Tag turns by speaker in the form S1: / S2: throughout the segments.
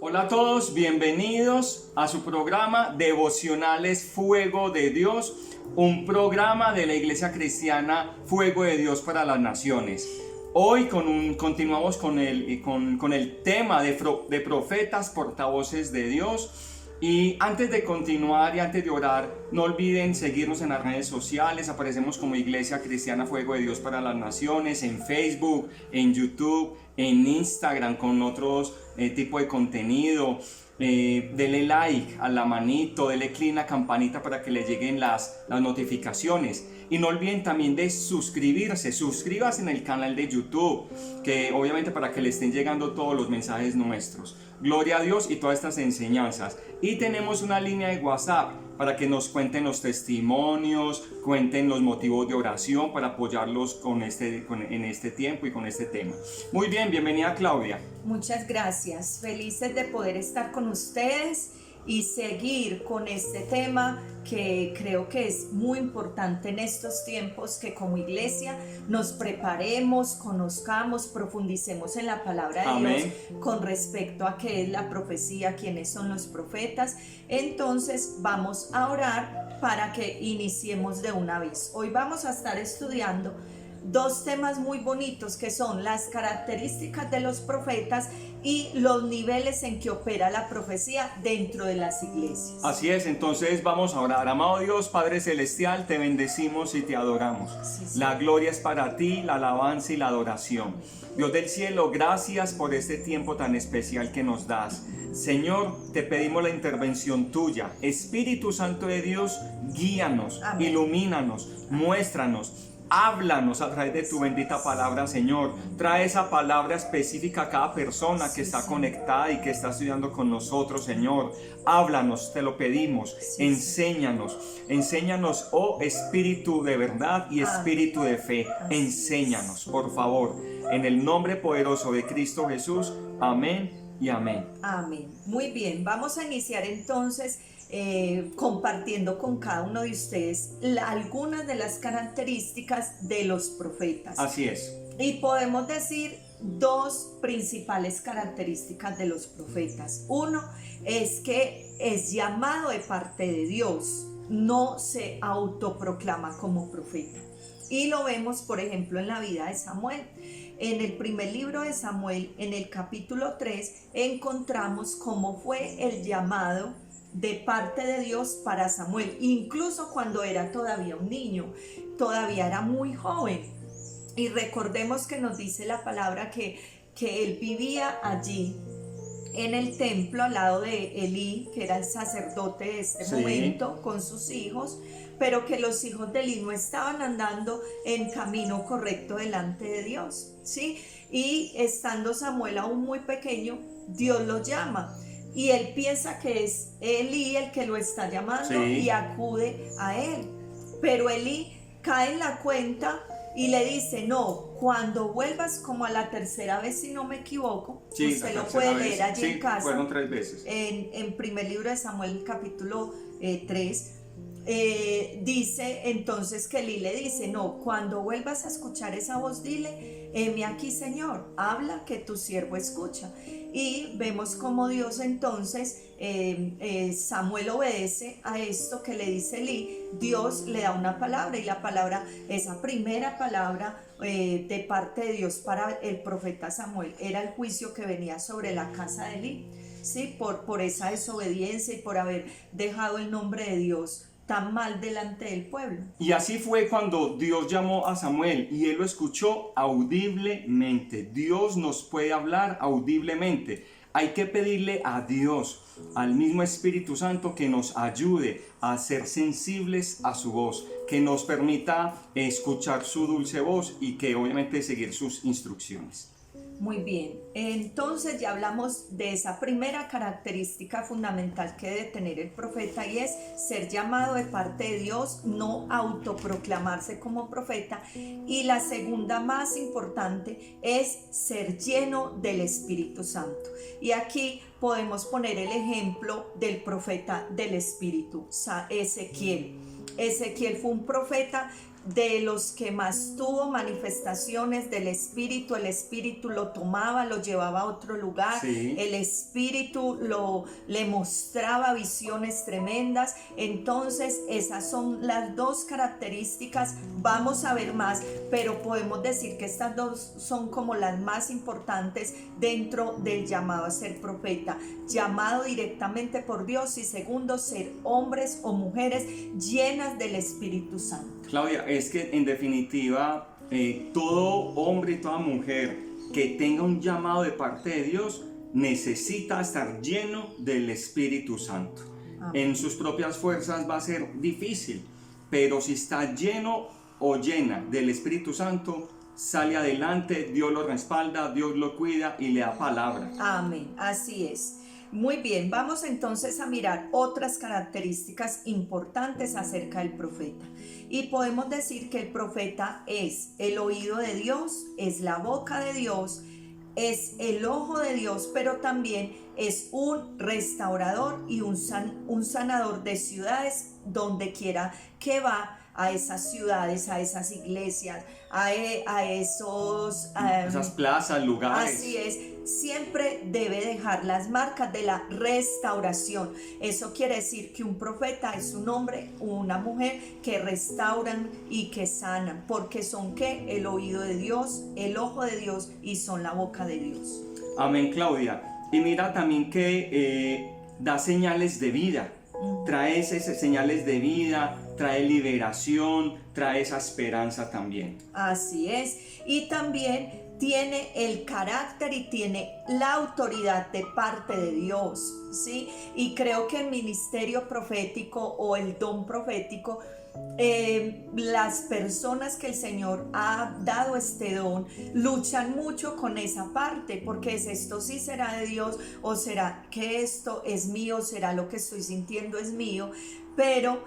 S1: Hola a todos, bienvenidos a su programa Devocionales Fuego de Dios, un programa de la Iglesia Cristiana Fuego de Dios para las Naciones. Hoy continuamos con el tema de profetas portavoces de Dios. Y antes de continuar y antes de orar, no olviden seguirnos en las redes sociales. Aparecemos como Iglesia Cristiana Fuego de Dios para las Naciones, en Facebook, en YouTube, en Instagram con otros tipo de contenido. Dele like a la manito, dele clic en la campanita para que le lleguen las notificaciones. Y no olviden también de suscríbase en el canal de YouTube, que obviamente para que le estén llegando todos los mensajes nuestros. Gloria a Dios y todas estas enseñanzas. Y tenemos una línea de WhatsApp para que nos cuenten los testimonios, cuenten los motivos de oración para apoyarlos en este tiempo y con este tema. Muy bien, bienvenida Claudia.
S2: Muchas gracias, felices de poder estar con ustedes y seguir con este tema que creo que es muy importante en estos tiempos, que como iglesia nos preparemos, conozcamos, profundicemos en la palabra de
S1: Amén.
S2: Dios con respecto a qué es la profecía, quiénes son los profetas. Entonces vamos a orar para que iniciemos de una vez. Hoy vamos a estar estudiando dos temas muy bonitos que son las características de los profetas y los niveles en que opera la profecía dentro de las iglesias.
S1: Así es, entonces vamos a orar. Amado Dios, Padre Celestial, te bendecimos y te adoramos.
S2: Sí.
S1: La gloria es para ti, la alabanza y la adoración. Dios del cielo, gracias por este tiempo tan especial que nos das. Señor, te pedimos la intervención tuya. Espíritu Santo de Dios, guíanos,
S2: Amén.
S1: Ilumínanos, muéstranos. Háblanos a través de tu bendita palabra, Señor. Trae esa palabra específica a cada persona que está conectada y que está estudiando con nosotros, Señor. Háblanos, te lo pedimos. Enséñanos. Enséñanos, oh Espíritu de verdad y Espíritu de fe. Enséñanos, por favor. En el nombre poderoso de Cristo Jesús. Amén y amén.
S2: Amén. Muy bien, vamos a iniciar entonces compartiendo con cada uno de ustedes algunas de las características de los profetas.
S1: Así es.
S2: Y podemos decir dos principales características de los profetas. Uno es que es llamado de parte de Dios, no se autoproclama como profeta. Y lo vemos, por ejemplo, en la vida de Samuel. En el primer libro de Samuel, en el capítulo 3, encontramos cómo fue el llamado de parte de Dios para Samuel, incluso cuando era todavía un niño, todavía era muy joven. Y recordemos que nos dice la palabra que él vivía allí en el templo al lado de Elí, que era el sacerdote de este momento, con sus hijos, pero que los hijos de Elí no estaban andando en camino correcto delante de Dios, ¿sí? Y estando Samuel aún muy pequeño, Dios lo llama. Y él piensa que es Elí el que lo está llamando y acude a él. Pero Elí cae en la cuenta y le dice, no, cuando vuelvas como a la tercera vez, si no me equivoco, usted lo puede leer allí en casa.
S1: Fueron 3 veces.
S2: En primer libro de Samuel, capítulo 3, dice entonces que Elí le dice, no, cuando vuelvas a escuchar esa voz, dile, heme aquí, Señor, habla que tu siervo escucha. Y vemos como Dios entonces, Samuel obedece a esto que le dice Elí. Dios le da una palabra y la palabra, esa primera palabra de parte de Dios para el profeta Samuel, era el juicio que venía sobre la casa de Elí, ¿sí? Por esa desobediencia y por haber dejado el nombre de Dios tan mal delante del pueblo.
S1: Y así fue cuando Dios llamó a Samuel y él lo escuchó audiblemente. Dios nos puede hablar audiblemente. Hay que pedirle a Dios, al mismo Espíritu Santo, que nos ayude a ser sensibles a su voz, que nos permita escuchar su dulce voz y que obviamente seguir sus instrucciones.
S2: Muy bien, entonces ya hablamos de esa primera característica fundamental que debe tener el profeta, y es ser llamado de parte de Dios, no autoproclamarse como profeta. Y la segunda, más importante, es ser lleno del Espíritu Santo. Y aquí podemos poner el ejemplo del profeta del Espíritu, Ezequiel. Ezequiel fue un profeta de los que más tuvo manifestaciones del Espíritu. El Espíritu lo tomaba, lo llevaba a otro lugar.
S1: Sí.
S2: El Espíritu le mostraba visiones tremendas. Entonces esas son las dos características. Vamos a ver más, pero podemos decir que estas dos son como las más importantes dentro del llamado a ser profeta. Llamado directamente por Dios, y segundo, ser hombres o mujeres llenas del Espíritu Santo.
S1: Claudia, es que en definitiva todo hombre y toda mujer que tenga un llamado de parte de Dios necesita estar lleno del Espíritu Santo. En sus propias fuerzas va a ser difícil, pero si está lleno o llena del Espíritu Santo, sale adelante, Dios lo respalda, Dios lo cuida y le da palabra.
S2: Amén, así es. Muy bien, vamos entonces a mirar otras características importantes acerca del profeta. Y podemos decir que el profeta es el oído de Dios, es la boca de Dios, es el ojo de Dios, pero también es un restaurador y un sanador de ciudades. Donde quiera que va, a esas ciudades, a esas iglesias, a
S1: esas plazas, lugares.
S2: Así es, siempre debe dejar las marcas de la restauración. Eso quiere decir que un profeta es un hombre o una mujer que restauran y que sanan, porque son ¿qué? El oído de Dios, el ojo de Dios, y son la boca de Dios.
S1: Amén, Claudia. Y mira también que da señales de vida. Trae esas señales de vida, trae liberación, trae esa esperanza también.
S2: Así es. Y también tiene el carácter y tiene la autoridad de parte de Dios, ¿sí? Y creo que el ministerio profético o el don profético, las personas que el Señor ha dado este don luchan mucho con esa parte, porque es esto sí será de Dios, o será que esto es mío, será lo que estoy sintiendo es mío. Pero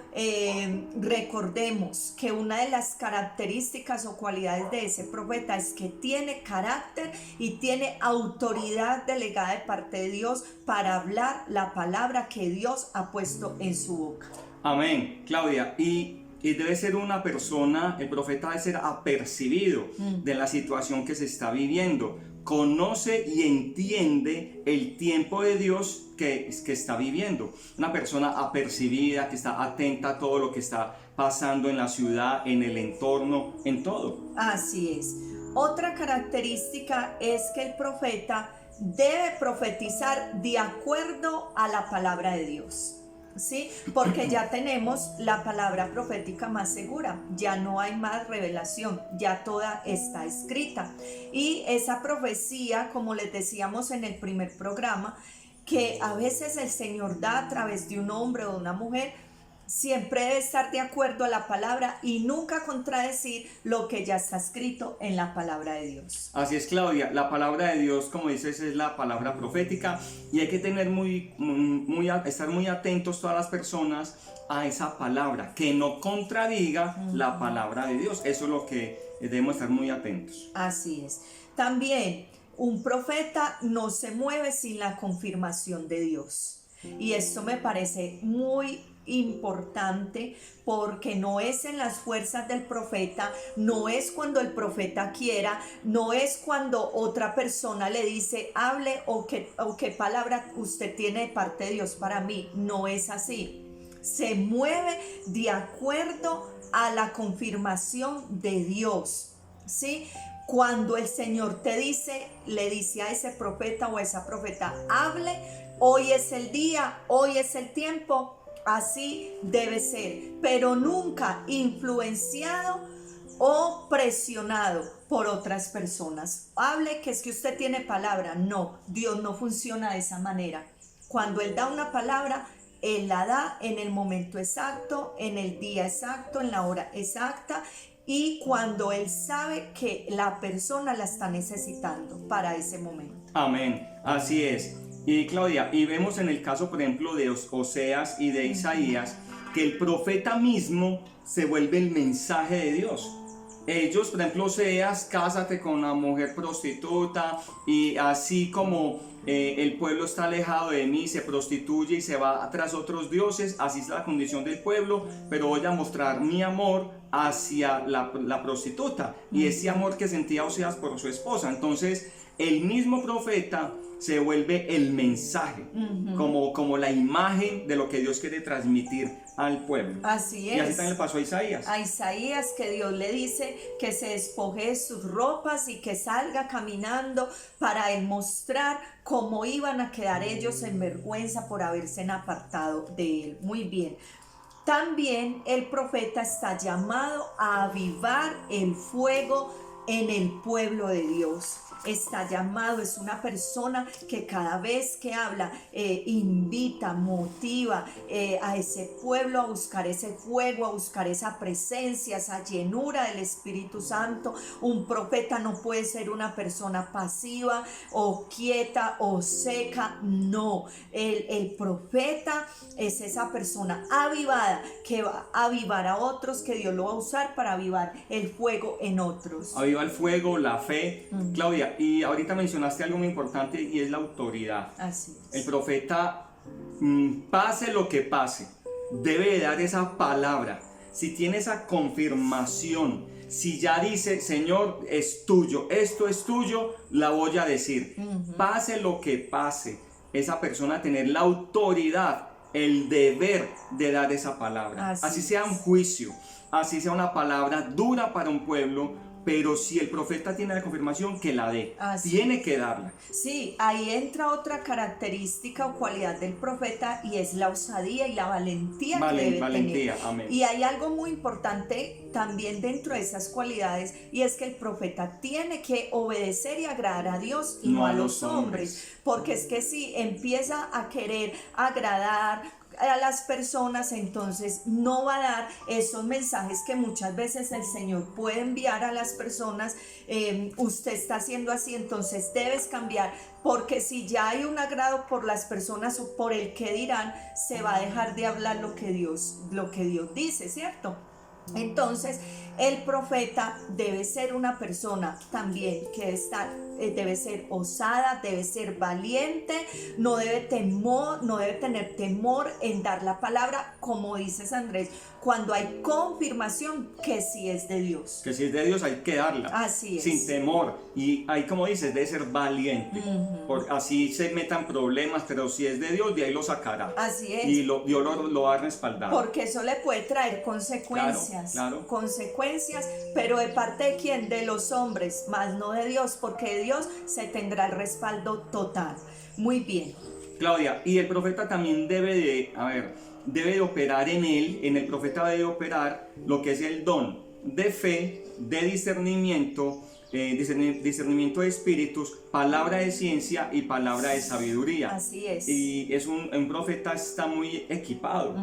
S2: recordemos que una de las características o cualidades de ese profeta es que tiene carácter y tiene autoridad delegada de parte de Dios para hablar la palabra que Dios ha puesto en su boca.
S1: Amén, Claudia. Y debe ser una persona, el profeta debe ser apercibido de la situación que se está viviendo. Conoce y entiende el tiempo de Dios que está viviendo. Una persona apercibida, que está atenta a todo lo que está pasando en la ciudad, en el entorno, en todo.
S2: Así es. Otra característica es que el profeta debe profetizar de acuerdo a la palabra de Dios. ¿Sí? Porque ya tenemos la palabra profética más segura, ya no hay más revelación, ya toda está escrita. Y esa profecía, como les decíamos en el primer programa, que a veces el Señor da a través de un hombre o de una mujer, siempre debe estar de acuerdo a la palabra y nunca contradecir lo que ya está escrito en la palabra de Dios.
S1: Así es, Claudia, la palabra de Dios, como dices, es la palabra profética, y hay que tener estar muy atentos todas las personas a esa palabra, que no contradiga la palabra de Dios. Eso es lo que debemos estar muy atentos.
S2: Así es. También un profeta no se mueve sin la confirmación de Dios, y esto me parece muy importante, porque no es en las fuerzas del profeta, no es cuando el profeta quiera, no es cuando otra persona le dice hable o qué palabra usted tiene de parte de Dios para mí. No es así. Se mueve de acuerdo a la confirmación de Dios, ¿sí? Cuando el Señor te dice, le dice a ese profeta o a esa profeta, hable, hoy es el día, hoy es el tiempo. Así debe ser, pero nunca influenciado o presionado por otras personas. Hable que es que usted tiene palabra. No, Dios no funciona de esa manera. Cuando Él da una palabra, Él la da en el momento exacto, en el día exacto, en la hora exacta, y cuando Él sabe que la persona la está necesitando para ese momento.
S1: Amén, así es. Y Claudia, y vemos en el caso, por ejemplo, de Oseas y de Isaías, que el profeta mismo se vuelve el mensaje de Dios. Ellos, por ejemplo, Oseas, cásate con una mujer prostituta, y así como el pueblo está alejado de mí, se prostituye y se va tras otros dioses, así es la condición del pueblo, pero voy a mostrar mi amor hacia la prostituta y ese amor que sentía Oseas por su esposa. Entonces el mismo profeta se vuelve el mensaje, como la imagen de lo que Dios quiere transmitir al pueblo.
S2: Así es.
S1: Y así también le pasó a Isaías.
S2: A Isaías, que Dios le dice que se despoje de sus ropas y que salga caminando para él mostrar cómo iban a quedar ellos en vergüenza por haberse apartado de él. Muy bien. También el profeta está llamado a avivar el fuego en el pueblo de Dios. Está llamado, es una persona que cada vez que habla invita, motiva a ese pueblo a buscar ese fuego, a buscar esa presencia, esa llenura del Espíritu Santo. Un profeta no puede ser una persona pasiva o quieta o seca, no. El profeta es esa persona avivada que va a avivar a otros, que Dios lo va a usar para avivar el fuego en otros.
S1: Aviva el fuego, la fe. Claudia, y ahorita mencionaste algo muy importante y es la autoridad.
S2: Así es.
S1: El profeta, pase lo que pase, debe dar esa palabra. Si tiene esa confirmación, si ya dice, Señor, es tuyo, esto es tuyo, la voy a decir. Pase lo que pase, esa persona tener la autoridad, el deber de dar esa palabra. Así sea un juicio, así sea una palabra dura para un pueblo, pero si el profeta tiene la confirmación, que la dé. Tiene que darla.
S2: Sí, ahí entra otra característica o cualidad del profeta, y es la osadía y la valentía que debe tener.
S1: Amén.
S2: Y hay algo muy importante también dentro de esas cualidades, y es que el profeta tiene que obedecer y agradar a Dios y no a los hombres. Porque es que si empieza a querer agradar a las personas, entonces no va a dar esos mensajes que muchas veces el Señor puede enviar a las personas. Usted está haciendo así, entonces debes cambiar, porque si ya hay un agrado por las personas o por el que dirán, se va a dejar de hablar lo que Dios dice, ¿cierto? Entonces el profeta debe ser una persona también que debe ser osada, debe ser valiente, no debe tener temor en dar la palabra, como dices, Andrés, cuando hay confirmación que sí es de Dios.
S1: Que si es de Dios hay que darla.
S2: Así es.
S1: Sin temor. Y ahí, como dices, debe ser valiente. Así se metan problemas, pero si es de Dios, de ahí lo sacará.
S2: Así es.
S1: Y Dios lo va a respaldar.
S2: Porque eso le puede traer consecuencias.
S1: Claro.
S2: Consecuencias, pero ¿de parte de quién? De los hombres, más no de Dios, porque de Dios se tendrá el respaldo total. Muy bien.
S1: Claudia, y el profeta también debe de operar en el profeta debe operar lo que es el don de fe, de discernimiento, discernimiento de espíritus, palabra de ciencia y palabra de sabiduría.
S2: Así es.
S1: Y un profeta está muy equipado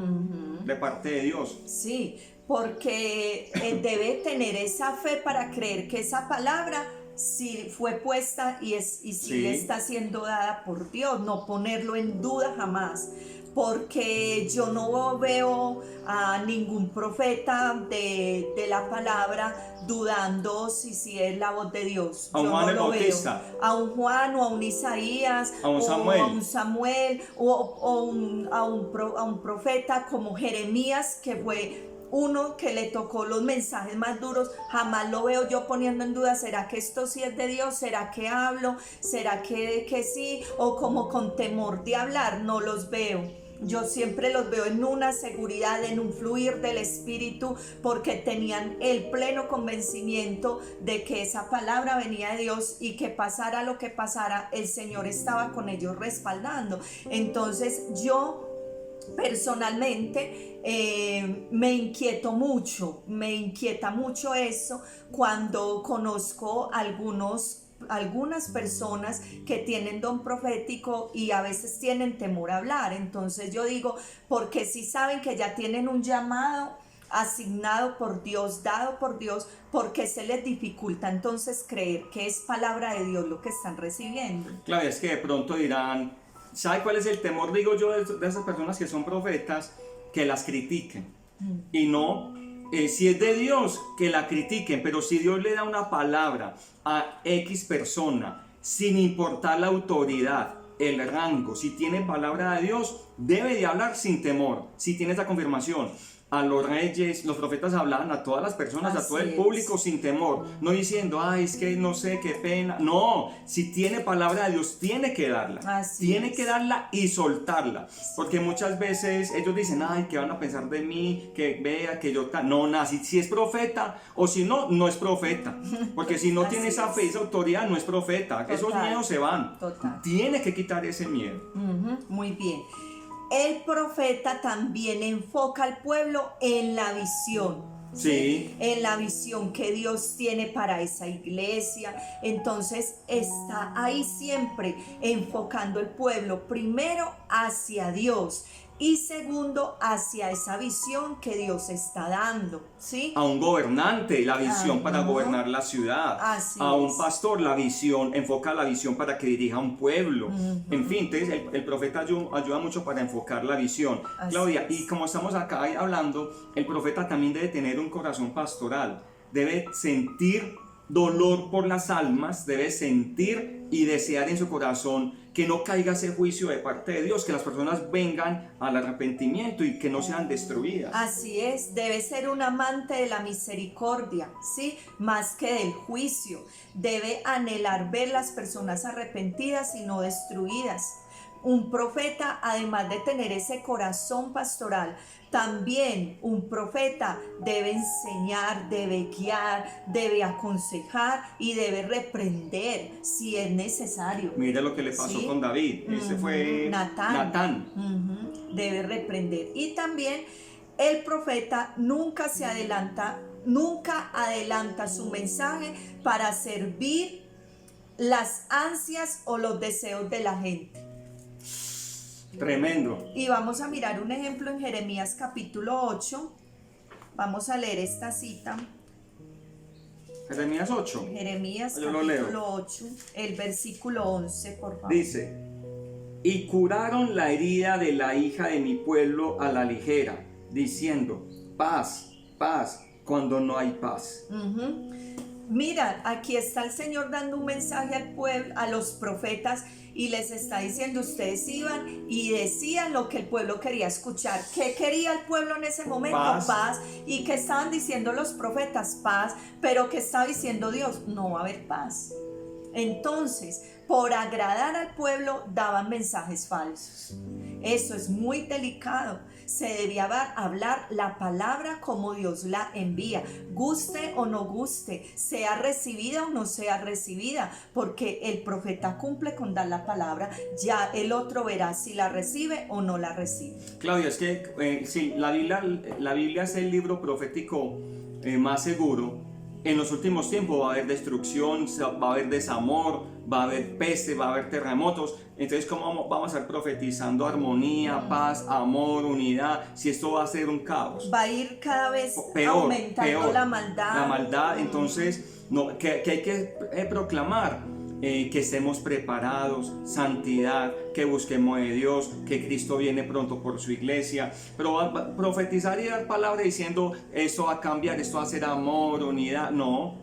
S1: de parte de Dios.
S2: Sí, porque debe tener esa fe para creer que esa palabra sí fue puesta y sí está siendo dada por Dios, no ponerlo en duda jamás. Porque yo no veo a ningún profeta de la palabra dudando si es la voz de Dios.
S1: A un Juan el Bautista.
S2: A un Juan o a un Isaías,
S1: a un Samuel,
S2: a un profeta como Jeremías, que fue uno que le tocó los mensajes más duros. Jamás lo veo yo poniendo en duda, ¿será que esto sí es de Dios? ¿Será que hablo? ¿Será que sí? O como con temor de hablar, no los veo. Yo siempre los veo en una seguridad, en un fluir del Espíritu, porque tenían el pleno convencimiento de que esa palabra venía de Dios, y que pasara lo que pasara, el Señor estaba con ellos respaldando. Entonces yo personalmente me inquieta mucho eso cuando conozco algunas personas que tienen don profético y a veces tienen temor a hablar. Entonces yo digo, porque si saben que ya tienen un llamado asignado por Dios, dado por Dios, ¿por qué se les dificulta entonces creer que es palabra de Dios lo que están recibiendo?
S1: Claro, es que de pronto dirán, ¿sabe cuál es el temor, digo yo, de esas personas que son profetas? Que las critiquen. Y no, si es de Dios, que la critiquen, pero si Dios le da una palabra a X persona, sin importar la autoridad, el rango. Si tiene palabra de Dios, debe de hablar sin temor, si tiene esa confirmación. A los reyes, los profetas hablaban a todas las personas, a todo el público sin temor, no diciendo, ay, es que no sé, qué pena. No, si tiene palabra de Dios, tiene que darla. Tiene que darla y soltarla. Porque muchas veces ellos dicen, ay, ¿qué van a pensar de mí? Que vea, que yo tal. No, nada, si es profeta o si no, no es profeta. Porque si no tiene esa fe, esa autoridad, no es profeta. Total. Esos miedos se van. Total. Tiene que quitar ese miedo.
S2: Muy bien. El profeta también enfoca al pueblo en la visión.
S1: Sí.
S2: En la visión que Dios tiene para esa iglesia. Entonces está ahí siempre enfocando el pueblo primero hacia Dios y segundo hacia esa visión que Dios está dando, ¿sí?
S1: A un gobernante la visión para gobernar la ciudad.
S2: Así
S1: a un pastor la visión, enfoca la visión para que dirija a un pueblo. En fin, entonces el profeta ayuda mucho para enfocar la visión. Así Claudia, y como estamos acá hablando, el profeta también debe tener un corazón pastoral, debe sentir dolor por las almas, debe sentir y desear en su corazón que no caiga ese juicio de parte de Dios, que las personas vengan al arrepentimiento y que no sean destruidas.
S2: Así es, debe ser un amante de la misericordia, ¿sí? Más que del juicio. Debe anhelar ver las personas arrepentidas y no destruidas. Un profeta, además de tener ese corazón pastoral, también un profeta debe enseñar, debe guiar, debe aconsejar y debe reprender si es necesario.
S1: Mira lo que le pasó con David. Ese fue Natán.
S2: Debe reprender. Y también el profeta nunca adelanta su mensaje para servir las ansias o los deseos de la gente.
S1: Tremendo.
S2: Y vamos a mirar un ejemplo en Jeremías capítulo 8. Vamos a leer esta cita.
S1: Jeremías 8.
S2: Jeremías capítulo 8, el versículo 11, por favor.
S1: Dice: y curaron la herida de la hija de mi pueblo a la ligera, diciendo, paz, paz, cuando no hay paz.
S2: Mira, aquí está el Señor dando un mensaje al pueblo, a los profetas, y les está diciendo, ustedes iban y decían lo que el pueblo quería escuchar. ¿Qué quería el pueblo en ese momento? Paz. ¿Y qué estaban diciendo los profetas? Paz. Pero ¿qué estaba diciendo Dios? No va a haber paz. Entonces, por agradar al pueblo, daban mensajes falsos. Eso es muy delicado. Se debía hablar la palabra como Dios la envía, guste o no guste, sea recibida o no sea recibida, porque el profeta cumple con dar la palabra, ya el otro verá si la recibe o no la recibe.
S1: Claudia, es que sí, la Biblia es el libro profético más seguro. En los últimos tiempos va a haber destrucción, va a haber desamor, va a haber peste, va a haber terremotos. Entonces, ¿cómo vamos a estar profetizando armonía, paz, amor, unidad? Si esto va a ser un caos.
S2: Va a ir cada vez aumentando la maldad.
S1: La maldad, entonces, que hay que proclamar. Que estemos preparados, santidad, que busquemos de Dios, que Cristo viene pronto por su iglesia, pero profetizar y dar palabra diciendo esto va a cambiar, esto va a ser amor, unidad, no,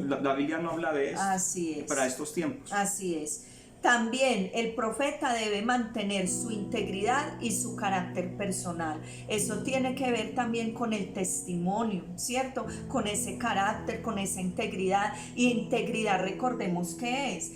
S1: la Biblia no habla de eso.
S2: Así es.
S1: Para estos tiempos.
S2: Así es. También el profeta debe mantener su integridad y su carácter personal. Eso tiene que ver también con el testimonio, ¿cierto? Con ese carácter, con esa integridad. Y integridad, recordemos que es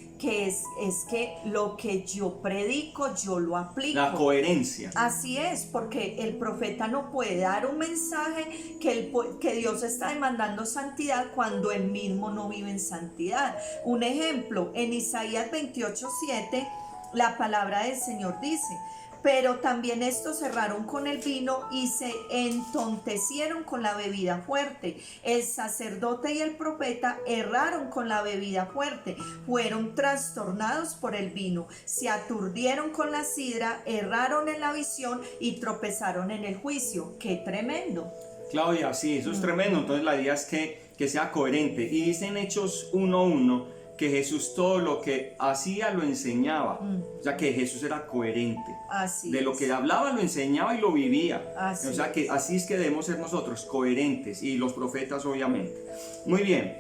S2: que lo que yo predico, yo lo aplico.
S1: La coherencia.
S2: Así es, porque el profeta no puede dar un mensaje que Dios está demandando santidad cuando él mismo no vive en santidad. Un ejemplo, en Isaías 28:7, la palabra del Señor dice: pero también estos cerraron con el vino y se entontecieron con la bebida fuerte. El sacerdote y el profeta erraron con la bebida fuerte, fueron trastornados por el vino, se aturdieron con la sidra, erraron en la visión y tropezaron en el juicio. ¡Qué tremendo!
S1: Claudia, sí, eso es tremendo. Entonces la idea es que sea coherente. Y dice en Hechos 1:1 que Jesús todo lo que hacía lo enseñaba. O sea que Jesús era coherente.
S2: Así
S1: de lo que hablaba lo enseñaba y lo vivía.
S2: Así
S1: o sea que así es que debemos ser nosotros, coherentes, y los profetas obviamente. Muy bien,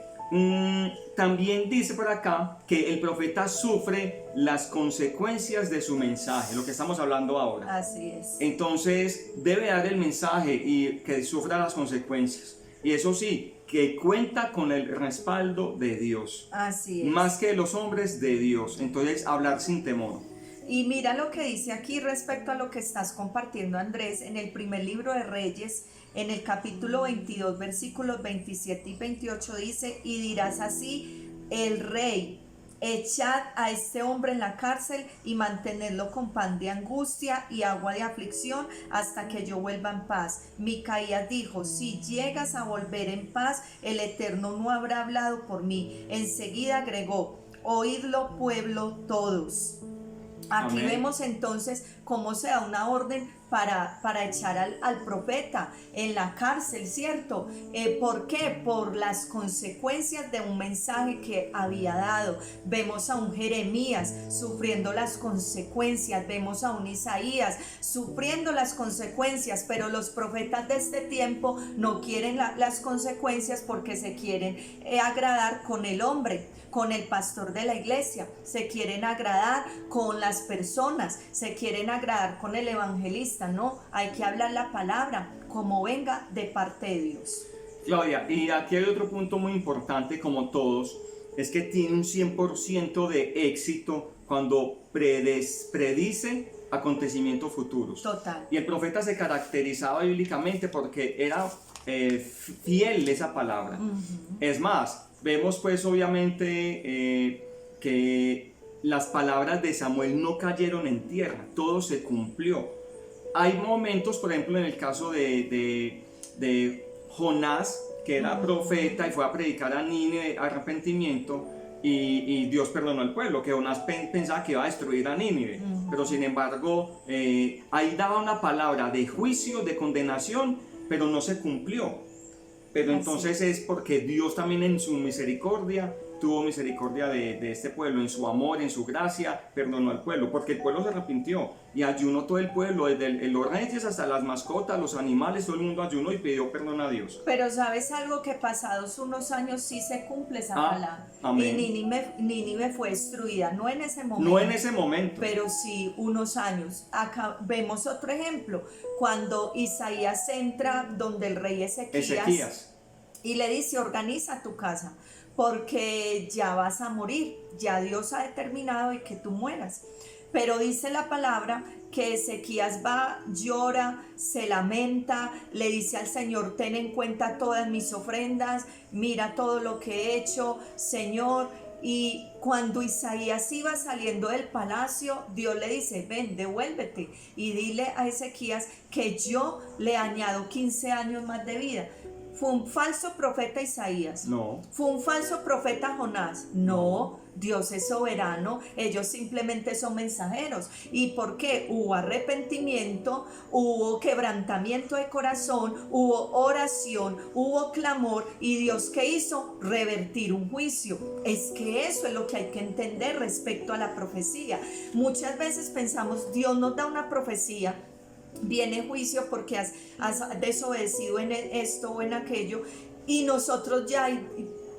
S1: También dice por acá que el profeta sufre las consecuencias de su mensaje, lo que estamos hablando ahora.
S2: Así es.
S1: Entonces debe dar el mensaje y que sufra las consecuencias. Y eso sí, que cuenta con el respaldo de Dios.
S2: Así es.
S1: Más que los hombres, de Dios. Entonces hablar sin temor.
S2: Y mira lo que dice aquí respecto a lo que estás compartiendo, Andrés, en el primer libro de Reyes, en el capítulo 22, versículos 27 y 28 dice: y dirás así, el rey, echad a este hombre en la cárcel y mantenedlo con pan de angustia y agua de aflicción hasta que yo vuelva en paz. Micaías dijo: si llegas a volver en paz, el Eterno no habrá hablado por mí. Enseguida agregó: oídlo, pueblo, todos. Aquí
S1: Amén.
S2: vemos entonces cómo se da una orden para echar al profeta en la cárcel, ¿cierto? ¿Por qué? Por las consecuencias de un mensaje que había dado. Vemos a un Jeremías sufriendo las consecuencias, vemos a un Isaías sufriendo las consecuencias, pero los profetas de este tiempo no quieren las consecuencias porque se quieren agradar con el hombre, con el pastor de la iglesia, se quieren agradar con las personas, se quieren agradar con el evangelista. No, hay que hablar la palabra como venga de parte de Dios.
S1: Claudia, y aquí hay otro punto muy importante, como todos, es que tiene un 100% de éxito cuando predice acontecimientos futuros.
S2: Total.
S1: Y el profeta se caracterizaba bíblicamente porque era fiel de esa palabra. Es más, vemos pues obviamente que las palabras de Samuel no cayeron en tierra, todo se cumplió. Hay momentos, por ejemplo, en el caso de Jonás, que era profeta y fue a predicar a Nínive arrepentimiento, y Dios perdonó al pueblo, que Jonás pensaba que iba a destruir a Nínive, pero sin embargo ahí daba una palabra de juicio, de condenación, pero no se cumplió. Pero entonces es porque Dios también en su misericordia tuvo misericordia de este pueblo, en su amor, en su gracia, perdonó al pueblo, porque el pueblo se arrepintió y ayunó todo el pueblo, desde los reyes hasta las mascotas, los animales, todo el mundo ayunó y pidió perdón a Dios.
S2: Pero ¿sabes algo? Que pasados unos años sí se cumple esa palabra.
S1: Amén.
S2: Y Nínive fue destruida, no en ese momento.
S1: No en ese momento.
S2: Pero sí unos años. Acá vemos otro ejemplo, cuando Isaías entra donde el rey Ezequías y le dice: organiza tu casa, porque ya vas a morir, ya Dios ha determinado y que tú mueras. Pero dice la palabra que Ezequías va, llora, se lamenta, le dice al Señor: ten en cuenta todas mis ofrendas, mira todo lo que he hecho, Señor. Y cuando Isaías iba saliendo del palacio, Dios le dice: ven, devuélvete y dile a Ezequías que yo le añado 15 años más de vida. ¿Fue un falso profeta Isaías?
S1: No.
S2: ¿Fue un falso profeta Jonás? No. Dios es soberano, ellos simplemente son mensajeros. ¿Y por qué? Hubo arrepentimiento, hubo quebrantamiento de corazón, hubo oración, hubo clamor, y Dios, ¿qué hizo? Revertir un juicio. Es que eso es lo que hay que entender respecto a la profecía. Muchas veces pensamos: Dios nos da una profecía, viene juicio porque has desobedecido en esto o en aquello, y nosotros ya,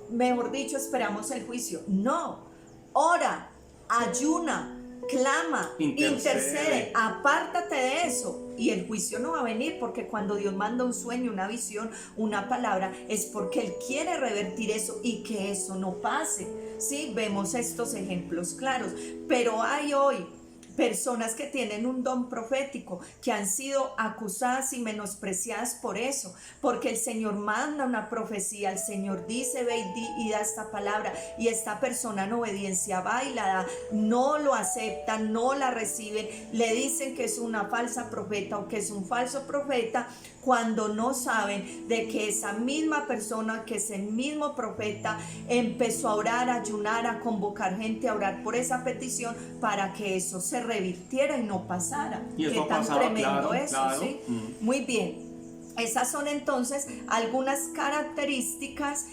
S2: mejor dicho, esperamos el juicio. No, ora, ayuna, clama, intercede, apártate de eso, y el juicio no va a venir, porque cuando Dios manda un sueño, una visión, una palabra, es porque Él quiere revertir eso y que eso no pase. Sí, vemos estos ejemplos claros, pero hay hoy personas que tienen un don profético que han sido acusadas y menospreciadas por eso, porque el Señor manda una profecía, el Señor dice: ve y da esta palabra, y esta persona en obediencia va y la da, no lo aceptan, no la reciben, le dicen que es una falsa profeta o que es un falso profeta, cuando no saben de que esa misma persona, que ese mismo profeta empezó a orar, a ayunar, a convocar gente a orar por esa petición para que eso se revirtiera y no pasara.
S1: Y eso
S2: qué tan
S1: pasaba,
S2: tremendo,
S1: claro,
S2: eso,
S1: claro.
S2: ¿sí? Muy bien. Esas son entonces algunas características,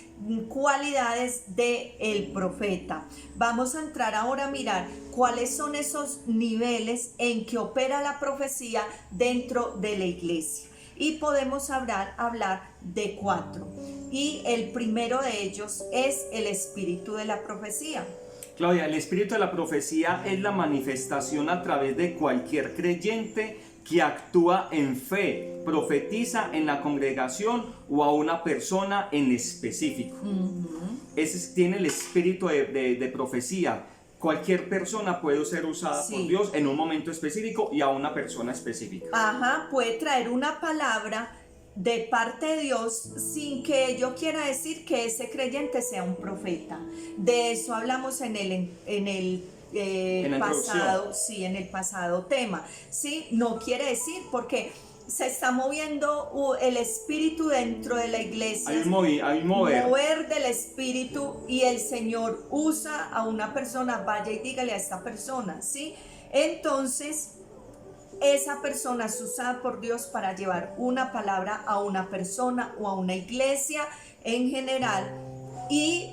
S2: cualidades del profeta. Vamos a entrar ahora a mirar cuáles son esos niveles en que opera la profecía dentro de la iglesia. Y podemos hablar de 4. y el primero de ellos es el espíritu de la profecía.
S1: Claudia, el espíritu de la profecía es la manifestación a través de cualquier creyente que actúa en fe, profetiza en la congregación o a una persona en específico. Tiene el espíritu de profecía. Cualquier persona puede ser usada por Dios en un momento específico y a una persona específica.
S2: Ajá, puede traer una palabra de parte de Dios sin que ello quiera decir que ese creyente sea un profeta. De eso hablamos en el pasado, en el pasado tema. Sí, no quiere decir porque se está moviendo el espíritu dentro de la iglesia.
S1: Hay un mover
S2: del espíritu y el Señor usa a una persona, vaya y dígale a esta persona, ¿sí? Entonces esa persona es usada por Dios para llevar una palabra a una persona o a una iglesia en general, y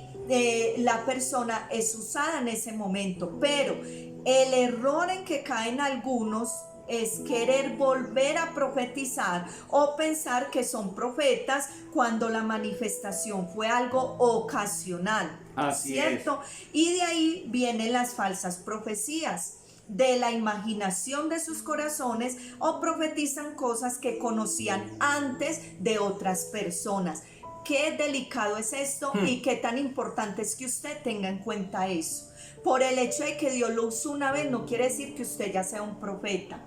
S2: la persona es usada en ese momento. Pero el error en que caen algunos es querer volver a profetizar o pensar que son profetas cuando la manifestación fue algo ocasional.
S1: Así
S2: ¿cierto? Y de ahí vienen las falsas profecías, de la imaginación de sus corazones, o profetizan cosas que conocían antes de otras personas. Qué delicado es esto y qué tan importante es que usted tenga en cuenta eso. Por el hecho de que Dios lo usó una vez no quiere decir que usted ya sea un profeta.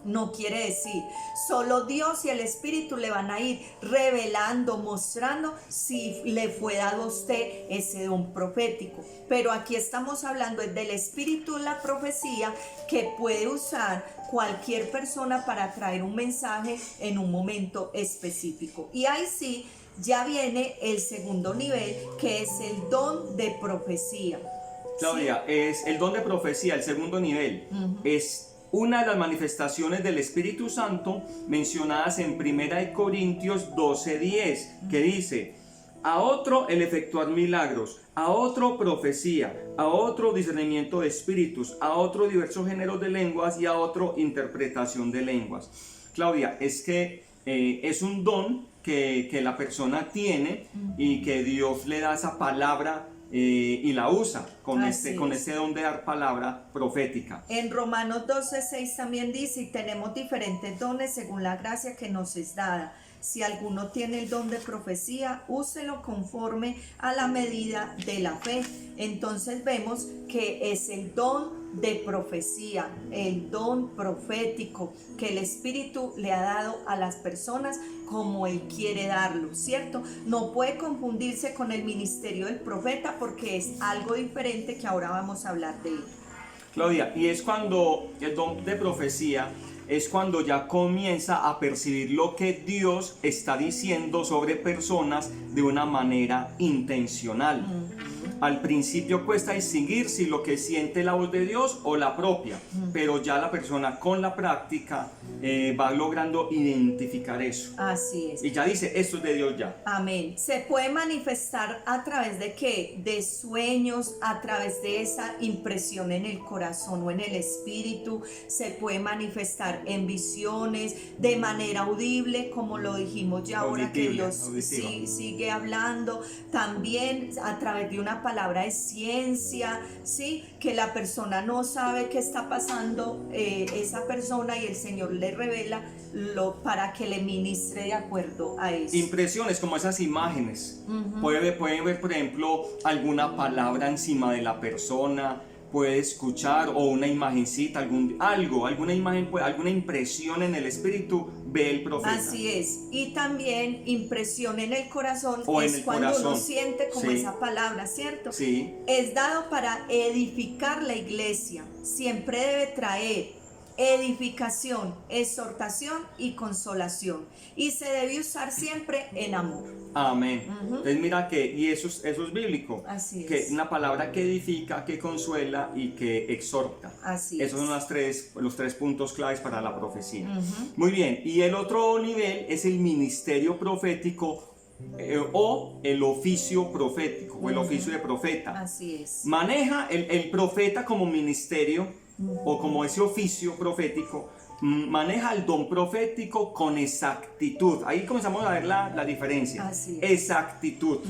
S2: No quiere decir. Solo Dios y el Espíritu le van a ir revelando, mostrando si le fue dado a usted ese don profético. Pero aquí estamos hablando del Espíritu de la profecía, que puede usar cualquier persona para traer un mensaje en un momento específico. Y ahí sí, ya viene el segundo nivel, que es el don de profecía.
S1: Claudia, es el don de profecía, el segundo nivel. Es una de las manifestaciones del Espíritu Santo mencionadas en 1 Corintios 12:10, que dice: a otro el efectuar milagros, a otro profecía, a otro discernimiento de espíritus, a otro diversos géneros de lenguas y a otro interpretación de lenguas. Claudia, es que es un don que la persona tiene y que Dios le da esa palabra y la usa con este don de dar palabra profética.
S2: En Romanos 12:6 también dice: y tenemos diferentes dones según la gracia que nos es dada. Si alguno tiene el don de profecía, úselo conforme a la medida de la fe. Entonces vemos que es el don de profecía, el don profético que el Espíritu le ha dado a las personas como Él quiere darlo, ¿cierto? No puede confundirse con el ministerio del profeta, porque es algo diferente, que ahora vamos a hablar de él.
S1: Claudia, y es cuando el don de profecía es cuando ya comienza a percibir lo que Dios está diciendo sobre personas de una manera intencional. Al principio cuesta distinguir si lo que siente la voz de Dios o la propia, pero ya la persona con la práctica va logrando identificar eso.
S2: Así es.
S1: Y ya dice: esto es de Dios ya.
S2: Amén. Se puede manifestar a través de ¿qué? De sueños, a través de esa impresión en el corazón o en el espíritu. Se puede manifestar en visiones, de manera audible, como lo dijimos ya ahora, que Dios sigue hablando. También a través de una palabra de ciencia, ¿sí? Que la persona no sabe qué está pasando esa persona, y el Señor le revela para que le ministre de acuerdo a eso.
S1: Impresiones como esas imágenes. Puede ver, por ejemplo, alguna palabra encima de la persona, puede escuchar, o una imagencita, alguna imagen, alguna impresión en el espíritu, ve el profeta.
S2: Así es. Y también impresión en el corazón,
S1: o
S2: es
S1: en el
S2: cuando
S1: corazón.
S2: Uno siente como esa palabra, ¿cierto?
S1: Sí.
S2: Es dado para edificar la iglesia. Siempre debe traer edificación, exhortación y consolación, y se debe usar siempre en amor.
S1: Amén. Entonces mira y eso es bíblico.
S2: Así
S1: que
S2: es.
S1: Una palabra que edifica, que consuela y que exhorta.
S2: Así
S1: Esos
S2: es.
S1: son los tres puntos claves para la profecía. Muy bien, y el otro nivel es el ministerio profético, o el oficio profético, o el oficio de profeta.
S2: Así es.
S1: Maneja el profeta como ministerio, o como ese oficio profético, maneja el don profético con exactitud. Ahí comenzamos a ver la diferencia.
S2: Así es.
S1: Exactitud.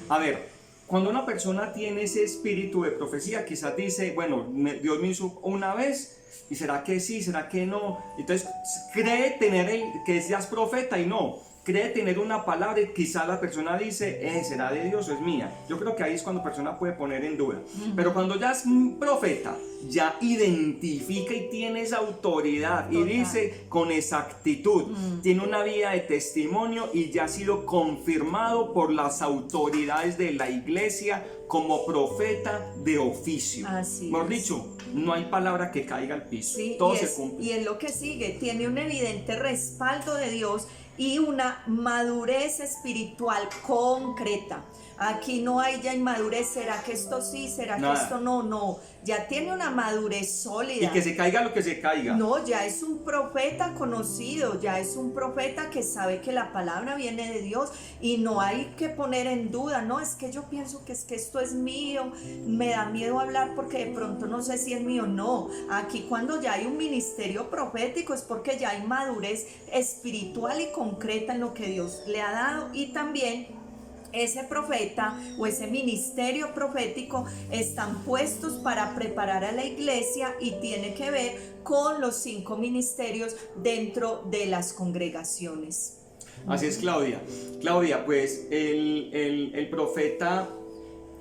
S1: A ver, cuando una persona tiene ese espíritu de profecía, quizás dice, bueno, Dios me hizo una vez, ¿y será que sí? ¿Será que no? Entonces cree tener que ya es profeta y no. Cree tener una palabra y quizá la persona dice, ¿será de Dios o es mía? Yo creo que ahí es cuando la persona puede poner en duda. Pero cuando ya es un profeta, ya identifica y tiene esa autoridad y dice con exactitud, tiene una vida de testimonio y ya ha sido confirmado por las autoridades de la iglesia como profeta de oficio.
S2: Así
S1: Mejor
S2: es.
S1: dicho, no hay palabra que caiga al piso.
S2: Sí,
S1: todo
S2: y
S1: se
S2: es,
S1: cumple.
S2: y es lo que sigue, tiene un evidente respaldo de Dios y una madurez espiritual concreta. Aquí no hay ya inmadurez, ¿será que esto sí? ¿Será
S1: Nada.
S2: que esto no? No, ya tiene una madurez sólida.
S1: Y que se caiga lo que se caiga.
S2: No, ya es un profeta conocido, ya es un profeta que sabe que la palabra viene de Dios y no hay que poner en duda, no, es que yo pienso que esto es mío, me da miedo hablar porque de pronto no sé si es mío, no, aquí cuando ya hay un ministerio profético es porque ya hay madurez espiritual y concreta en lo que Dios le ha dado y también ese profeta o ese ministerio profético están puestos para preparar a la iglesia y tiene que ver con los 5 ministerios dentro de las congregaciones.
S1: Así es, Claudia. Claudia, pues el profeta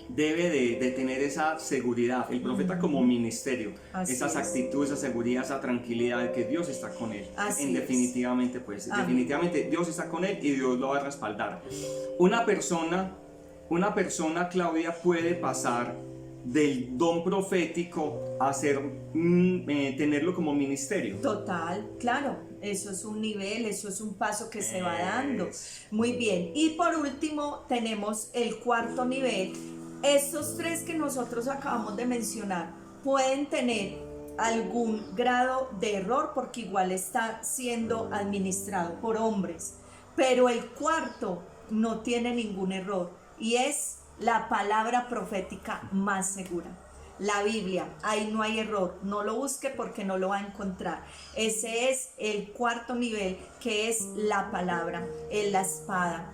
S1: debe de tener esa seguridad, el profeta como ministerio,
S2: Así
S1: esas
S2: es.
S1: actitudes, esa seguridad, esa tranquilidad de que Dios está con él.
S2: Así es.
S1: Definitivamente, pues,
S2: Amén.
S1: definitivamente Dios está con él y Dios lo va a respaldar. Una persona, Claudia, puede pasar del don profético a tenerlo como ministerio.
S2: Total, claro, eso es un nivel, eso es un paso que se va dando. Muy bien, y por último tenemos el 4º nivel. Estos 3 que nosotros acabamos de mencionar pueden tener algún grado de error porque igual está siendo administrado por hombres, pero el 4º no tiene ningún error y es la palabra profética más segura. La Biblia, ahí no hay error, no lo busque porque no lo va a encontrar. Ese es el 4º nivel, que es la palabra, es la espada,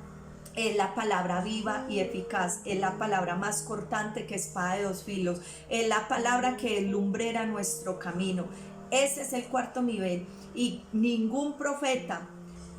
S2: es la palabra viva y eficaz, es la palabra más cortante que espada de 2 filos, es la palabra que lumbrera nuestro camino. Ese es el 4º nivel y ningún profeta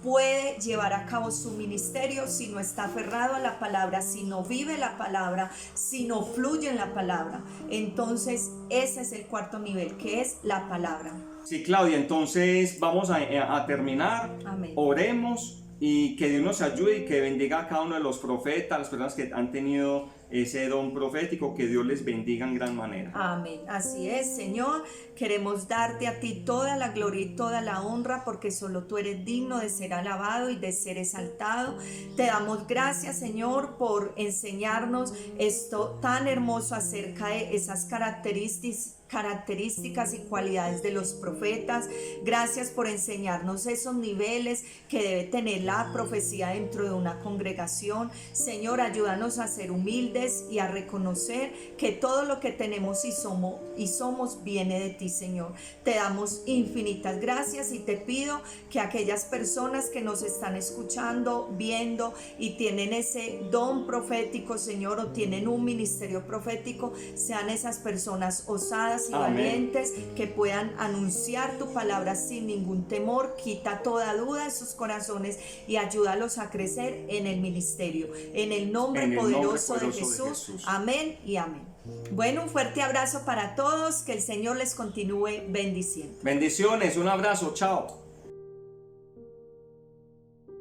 S2: puede llevar a cabo su ministerio si no está aferrado a la palabra, si no vive la palabra, si no fluye en la palabra. Entonces ese es el 4º nivel, que es la palabra.
S1: Sí, Claudia, entonces vamos a terminar.
S2: Amén.
S1: Oremos y que Dios nos ayude y que bendiga a cada uno de los profetas, las personas que han tenido ese don profético, que Dios les bendiga en gran manera.
S2: Amén. Así es, Señor. Queremos darte a ti toda la gloria y toda la honra porque solo tú eres digno de ser alabado y de ser exaltado. Te damos gracias, Señor, por enseñarnos esto tan hermoso acerca de esas características y cualidades de los profetas. Gracias por enseñarnos esos niveles que debe tener la profecía dentro de una congregación. Señor, ayúdanos a ser humildes y a reconocer que todo lo que tenemos y somos viene de ti, Señor. Te damos infinitas gracias y te pido que aquellas personas que nos están escuchando, viendo y tienen ese don profético, Señor, o tienen un ministerio profético, sean esas personas osadas y
S1: Amén.
S2: valientes que puedan anunciar tu palabra sin ningún temor. Quita toda duda de sus corazones y ayúdalos a crecer en el ministerio. En el nombre poderoso de Jesús. Amén y amén. Bueno, un fuerte abrazo para todos. Que el Señor les continúe bendiciendo.
S1: Bendiciones, un abrazo, chao.